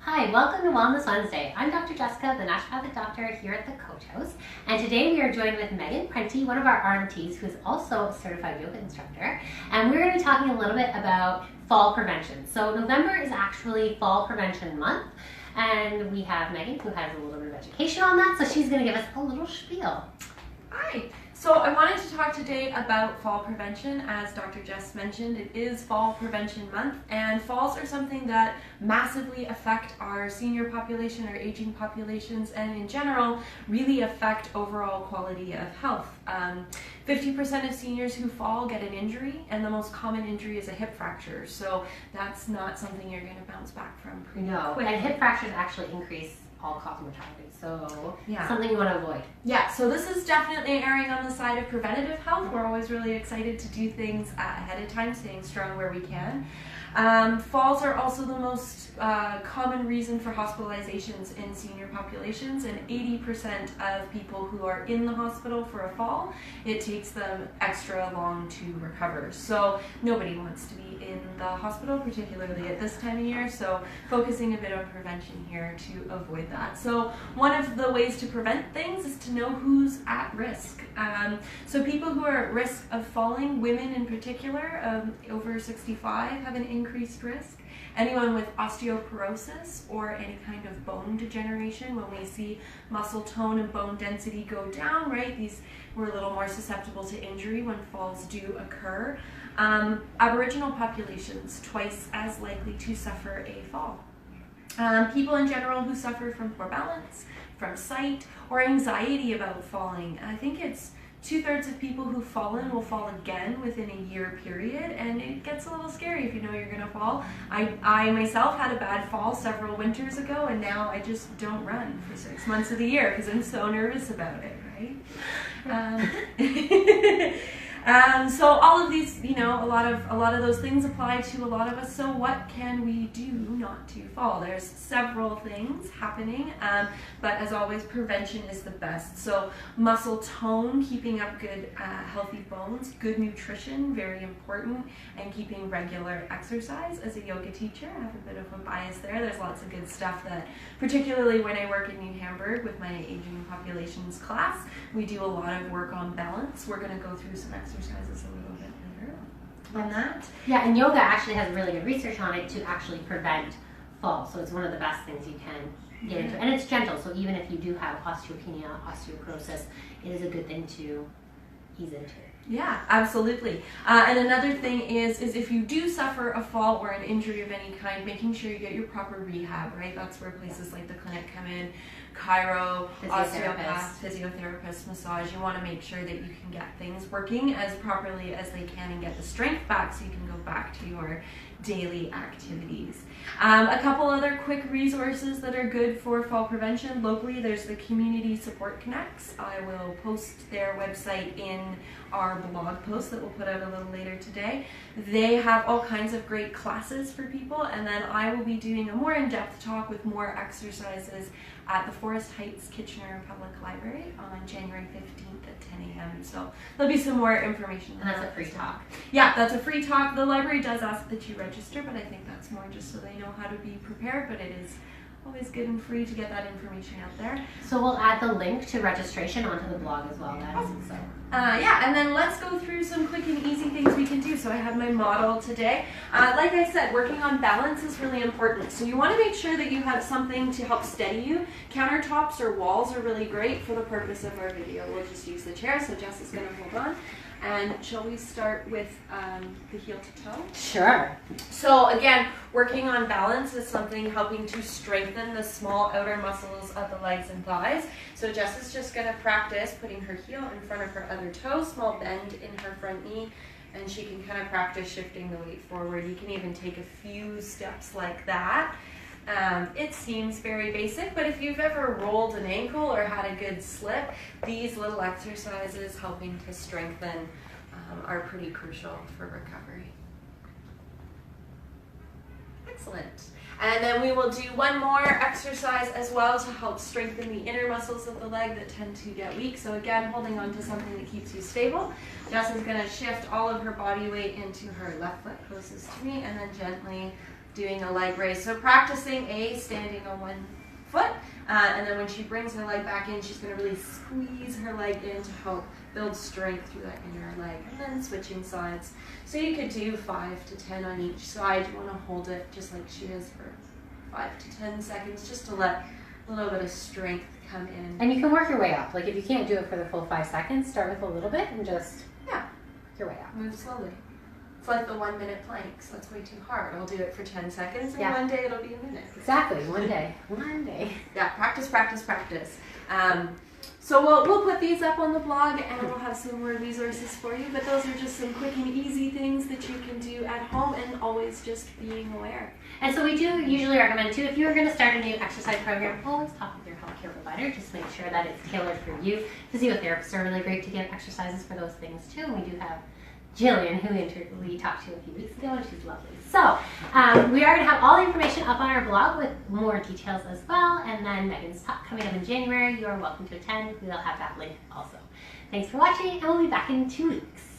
Hi, welcome to Wellness Wednesday. I'm Dr. Jessica, the naturopathic doctor here at the Coach House, and today we are joined with Megan Prenti, one of our RMTs, who is also a certified yoga instructor, and we're going to be talking a little bit about fall prevention. So November is actually Fall Prevention Month, and we have Megan, who has a little bit of education on that, so she's going to give us a little spiel. Hi. So I wanted to talk today about fall prevention. As Dr. Jess mentioned, it is Fall Prevention Month, and falls are something that massively affect our senior population, our aging populations, and in general really affect overall quality of health. 50% of seniors who fall get an injury, and the most common injury is a hip fracture. So that's not something you're going to bounce back from pretty quick. And hip fractures actually increase all-cause mortality, so yeah, something you want to avoid. Yeah, so this is definitely erring on the side of preventative health. We're always really excited to do things ahead of time, staying strong where we can. Falls are also the most common reason for hospitalizations in senior populations, and 80% of people who are in the hospital for a fall, it takes them extra long to recover. So nobody wants to be in the hospital, particularly at this time of year, so focusing a bit on prevention here to avoid that. So one of the ways to prevent things is to know who's at risk. So people who are at risk of falling, women in particular, over 65, have an increased risk. Anyone with osteoporosis or any kind of bone degeneration, when we see muscle tone and bone density go down, right, we're a little more susceptible to injury when falls do occur. Aboriginal populations, twice as likely to suffer a fall. People in general who suffer from poor balance, from sight, or anxiety about falling. I think it's 2/3 of people who've fallen will fall again within a year period, and it gets a little scary if you know you're going to fall. I myself had a bad fall several winters ago, and now I just don't run for 6 months of the year because I'm so nervous about it, right? So all of these, a lot of those things apply to a lot of us. So what can we do not to fall? There's several things happening, but as always, prevention is the best. So muscle tone, keeping up good, healthy bones, good nutrition, very important, and keeping regular exercise. As a yoga teacher, I have a bit of a bias there. There's lots of good stuff that, particularly when I work in New Hamburg with my aging populations class, we do a lot of work on balance. We're going to go through some exercises a little bit later on that. Yeah, and yoga actually has really good research on it to actually prevent falls, so it's one of the best things you can get into. And it's gentle, so even if you do have osteopenia, osteoporosis, it is a good thing to ease into. Yeah, absolutely. And another thing is if you do suffer a fall or an injury of any kind, making sure you get your proper rehab, right? That's where places like the clinic come in. Chiro, osteopath, physiotherapist, massage. You want to make sure that you can get things working as properly as they can and get the strength back so you can go back to your daily activities. A couple other quick resources that are good for fall prevention. Locally, there's the Community Support Connects. I will post their website in our blog post that we'll put out a little later today. They have all kinds of great classes for people, and then I will be doing a more in-depth talk with more exercises at the Forest Heights Kitchener Public Library on January 15th at 10 a.m. So there'll be some more information. And that's a free talk. Yeah, that's a free talk. The library does ask that you register, but I think that's more just so they know how to be prepared, but it is always good and free to get that information out there. So we'll add the link to registration onto the blog as well, guys. So. Yeah, and then let's go through some quick and easy things we can do. So I have my model today. Like I said, working on balance is really important. So you want to make sure that you have something to help steady you. Countertops or walls are really great for the purpose of our video. We'll just use the chair, so Jess is going to hold on. And shall we start with the heel to toe? Sure. So again, working on balance is something helping to strengthen the small outer muscles of the legs and thighs. So Jess is just going to practice putting her heel in front of her other toe, small bend in her front knee, and she can kind of practice shifting the weight forward. You can even take a few steps like that. It seems very basic, but if you've ever rolled an ankle or had a good slip, these little exercises helping to strengthen are pretty crucial for recovery. Excellent. And then we will do one more exercise as well to help strengthen the inner muscles of the leg that tend to get weak. So again, holding on to something that keeps you stable. Jess is going to shift all of her body weight into her left foot closest to me, and then gently doing a leg raise. So practicing standing on one foot, and then when she brings her leg back in, she's going to really squeeze her leg in to help build strength through that inner leg, and then switching sides. So you could do 5 to 10 on each side. You want to hold it just like she is for 5 to 10 seconds, just to let a little bit of strength come in. And you can work your way up. Like if you can't do it for the full 5 seconds, start with a little bit and just work your way up. Move slowly. It's like the 1 minute planks. That's way too hard. I'll do it for 10 seconds, and Yeah. one day it'll be a minute. Exactly, one day. One day. Yeah, practice, practice, practice. So we'll put these up on the blog, and we'll have some more resources for you. But those are just some quick and easy things that you can do at home, and always just being aware. And so we do usually recommend too, if you are going to start a new exercise program, always talk with your healthcare provider. Just make sure that it's tailored for you. Physiotherapists are really great to give exercises for those things too. And we do have Jillian, who we talked to a few weeks ago, and she's lovely. So we are going to have all the information up on our blog with more details as well. And then Megan's talk coming up in January. You are welcome to attend. We'll have that link also. Thanks for watching, and we'll be back in 2 weeks.